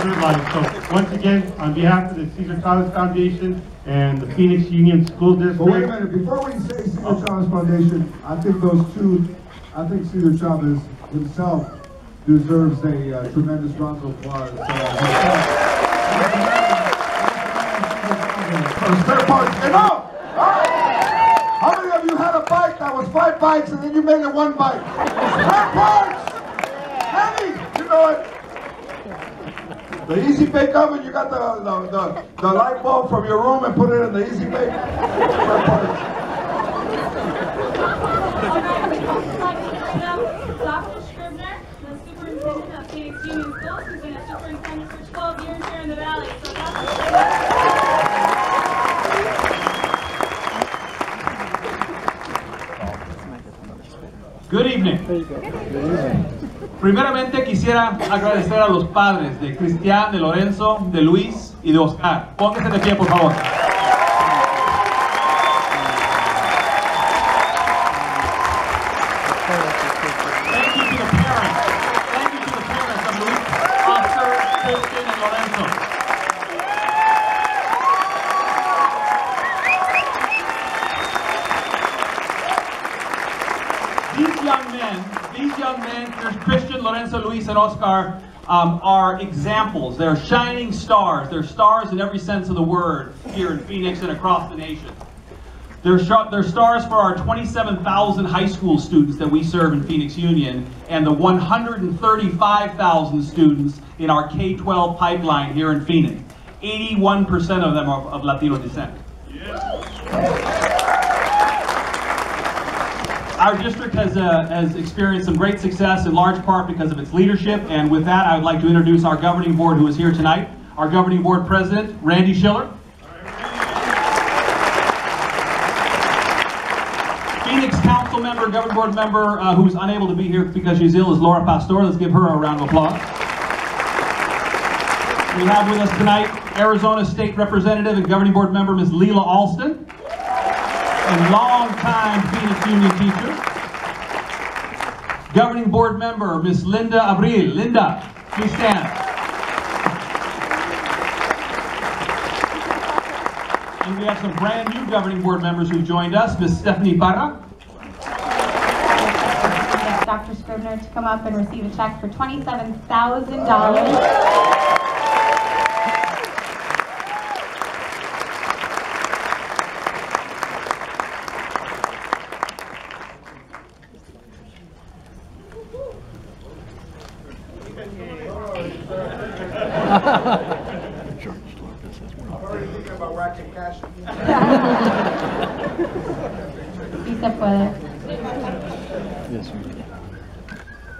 good life. So once again, on behalf of the Cesar Chavez Foundation and the Phoenix Union School District. But wait a minute, before we say Cesar Chavez Foundation, I think Cesar Chavez himself deserves a tremendous round of applause. Spare parts, enough! How many of you had a bike that was 5 bikes and then you made it 1 bike? Spare parts! Hey, you know it. The Easy Bake Oven, you got the light bulb from your room and put it in the Easy Bake. Spare parts. Dr. Scribner, the superintendent of Phoenix Union Schools, who's been a superintendent for 12 years here in the Valley. So Good evening. Primeramente quisiera agradecer a los padres de Cristian, de Lorenzo, de Luis y de Oscar. Pónganse de pie, por favor. Thank you to the parents. Thank you to the parents of Luis, Oscar, Christian, and Lorenzo. These young men, there's Christian, Lorenzo, Luis, and Oscar, are examples. They're shining stars. They're stars in every sense of the word here in Phoenix and across the nation. They're stars for our 27,000 high school students that we serve in Phoenix Union and the 135,000 students in our K-12 pipeline here in Phoenix. 81% of them are of Latino descent. Our district has experienced some great success in large part because of its leadership, and with that I would like to introduce our governing board who is here tonight. Our governing board president, Randy Schiller. Phoenix council member, governing board member who's unable to be here because she's ill is Laura Pastor. Let's give her a round of applause. We have with us tonight Arizona State Representative and governing board member Ms. Leila Alston, a long-time Phoenix Union teacher. Governing board member, Ms. Linda Abril. Linda, please stand. And we have some brand new governing board members who joined us. Ms. Stephanie Parra. Dr. Scribner to come up and receive a check for $27,000.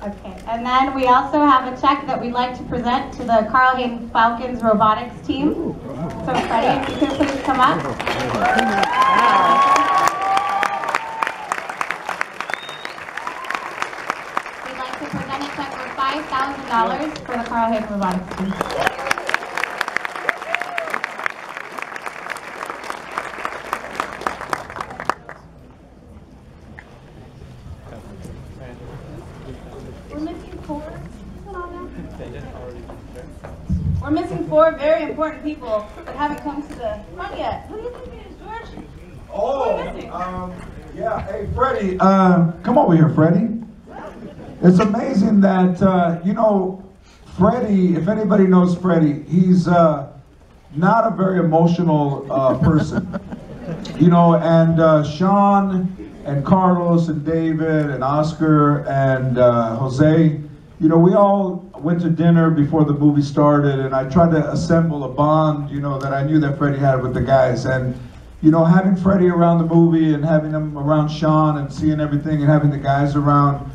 Okay, and then we also have a check that we'd like to present to the Carl Hayden Falcons robotics team. So Freddie, if you could please come up. We'd like to present a check for $5,000 for the Carl Hayden robotics team. We're missing 4 very important people that haven't come to the front yet. Who do you think it is, George? Oh, yeah. Hey, Freddie, come over here, Freddie. It's amazing that, you know, Freddie, if anybody knows Freddie, he's not a very emotional person. You know, and Sean and Carlos and David and Oscar and Jose, you know, we all went to dinner before the movie started, and I tried to assemble a bond, you know, that I knew that Freddie had with the guys. And, you know, having Freddie around the movie and having him around Sean and seeing everything and having the guys around,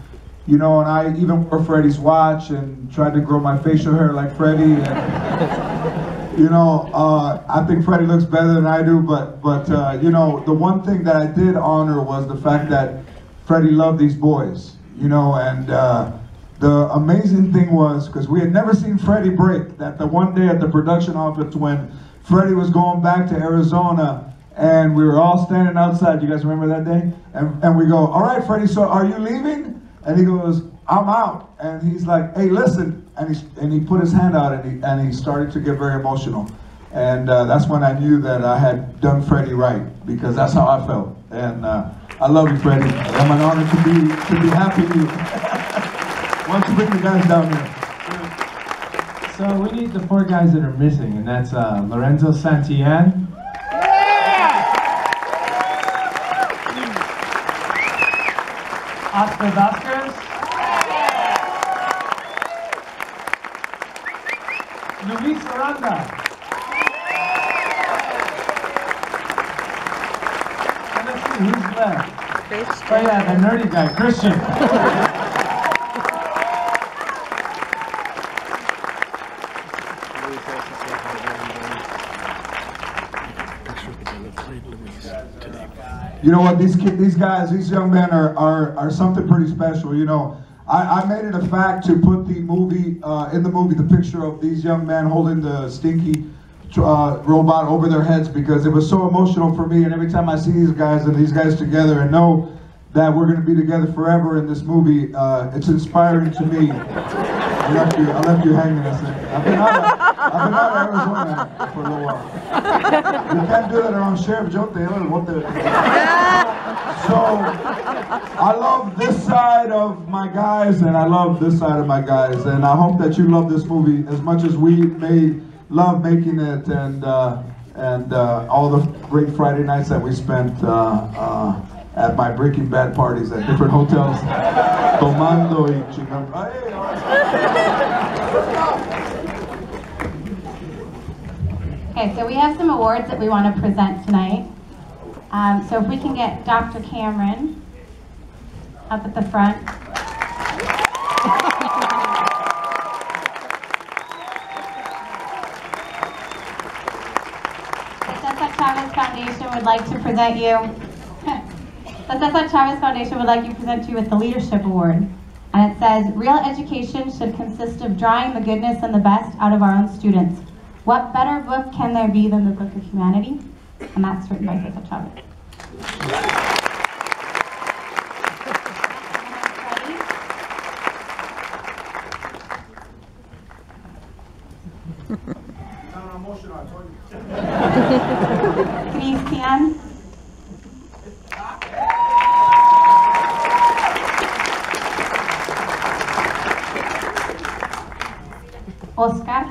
you know, and I even wore Freddie's watch and tried to grow my facial hair like Freddie. And, you know, I think Freddie looks better than I do, but you know, the one thing that I did honor was the fact that Freddie loved these boys, you know, and the amazing thing was, because we had never seen Freddie break, that the one day at the production office when Freddie was going back to Arizona and we were all standing outside, you guys remember that day? And we go, all right, Freddie, so are you leaving? and he goes, I'm out. And he's like, hey, listen. And he put his hand out and he started to get very emotional. And that's when I knew that I had done Freddie right, because that's how I felt. And I love you, Freddie. I'm an honor to be happy to Why don't you bring the guys down here? So we need the 4 guys that are missing, and that's Lorenzo Santillan. Oscar Vasquez. Luis Aranda. And let's see who's left. Oh yeah, the nerdy guy, Christian. You know what, these guys, these young men are something pretty special. You know, I made it a fact to put the movie, in the movie, the picture of these young men holding the stinky robot over their heads, because it was so emotional for me. And every time I see these guys and these guys together and know that we're going to be together forever in this movie, it's inspiring to me. I left you hanging. I've been out of Arizona for a little while. You can't do that around Sheriff Joe Taylor. So I love this side of my guys, and I love this side of my guys, and I hope that you love this movie as much as we love making it, and all the great Friday nights that we spent at my Breaking Bad parties at different hotels. Tomando y chingando. Okay, so we have some awards that we want to present tonight. So if we can get Dr. Cameron up at the front. The Cesar Chavez Foundation would like to present you. The Cesar Chavez Foundation would like to present you with the Leadership Award. And it says, real education should consist of drawing the goodness and the best out of our own students. What better book can there be than the Book of Humanity? And that's written by Cesar Chavez. Christian. Oscar.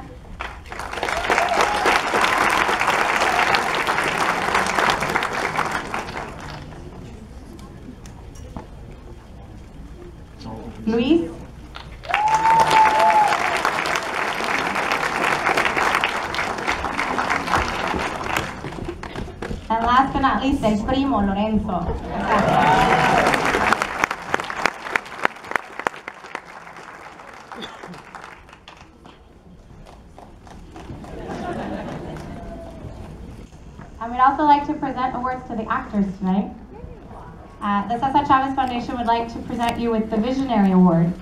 Luis. And last but not least, el primo, Lorenzo. And we'd also like to present awards to the actors tonight. The Cesar Chavez Foundation would like to present you with the Visionary Award.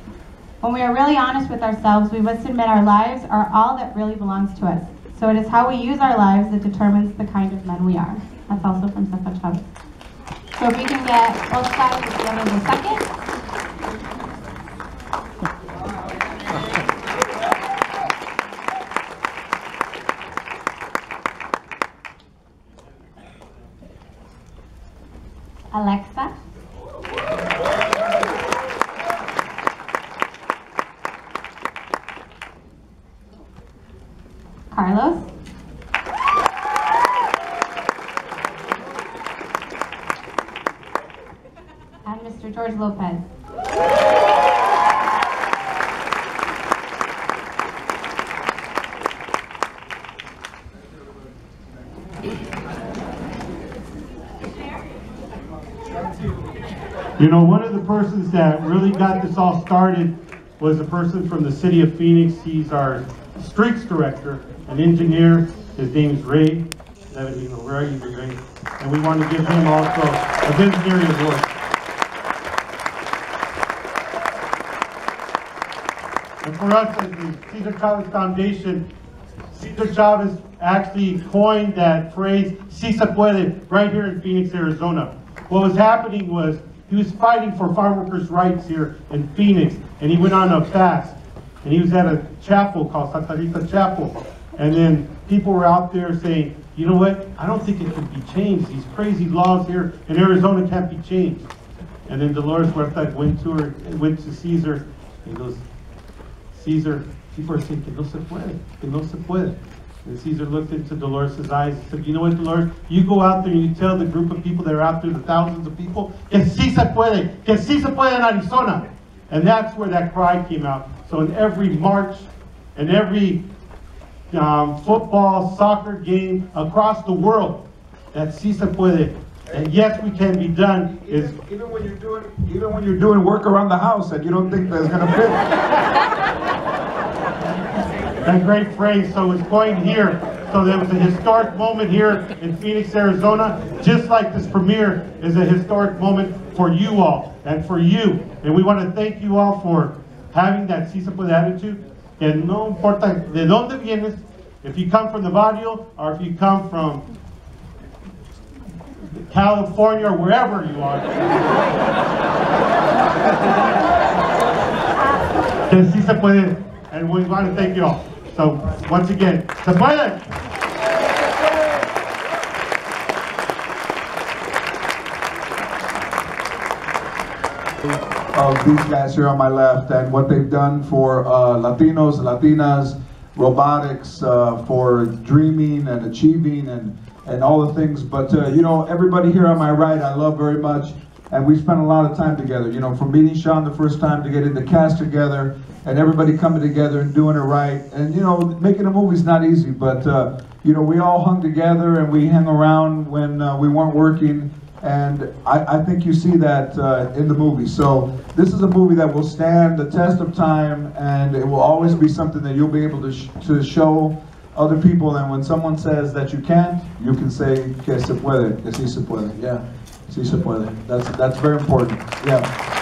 When we are really honest with ourselves, we must admit our lives are all that really belongs to us. So it is how we use our lives that determines the kind of men we are. That's also from Cesar Chavez. So if we can get Oscar Gutierrez II. Alexa. Carlos. And Mr. George Lopez. You know, one of the persons that really got this all started was a person from the city of Phoenix. He's our streets director, an engineer. His name's Ray. Where are you, Ray? And we want to give him also a Visionary Award. And for us as the Cesar Chavez Foundation, Cesar Chavez actually coined that phrase, "Si se puede," right here in Phoenix, Arizona. What was happening was He was fighting for farm workers' rights here in Phoenix, and he went on a fast. And he was at a chapel called Santa Rita Chapel. And then people were out there saying, you know what, I don't think it can be changed. These crazy laws here in Arizona can't be changed. And then Dolores Huerta went to Caesar, and goes, Caesar, people are saying, que no se puede. And Caesar looked into Dolores' eyes and said, you know what, Dolores, you go out there and you tell the group of people that are out there, the thousands of people, que sí se puede en Arizona. And that's where that cry came out. So in every march, and every football, soccer game across the world, that sí se puede. And yes, we can be done. Is even when you're doing work around the house and you don't think that's gonna fit. that great phrase. So it's going here. So there was a historic moment here in Phoenix, Arizona. Just like this premiere is a historic moment for you all and for you. And we want to thank you all for having that sí se puede attitude. Que no importa de dónde vienes, if you come from the barrio or if you come from California or wherever you are. Que sí se puede. And we want to thank you all. So once again, se puede. Of these guys here on my left and what they've done for Latinos, Latinas, robotics, for dreaming and achieving and all the things. But you know, everybody here on my right I love very much, and we spent a lot of time together. You know, from meeting Sean the first time to getting the cast together and everybody coming together and doing it right. And you know, making a movie is not easy, but you know, we all hung together and we hung around when we weren't working. And I think you see that in the movie. So this is a movie that will stand the test of time, and it will always be something that you'll be able to show other people. And when someone says that you can't, you can say que se puede, que sí se puede. Yeah, sí se puede. That's very important. Yeah.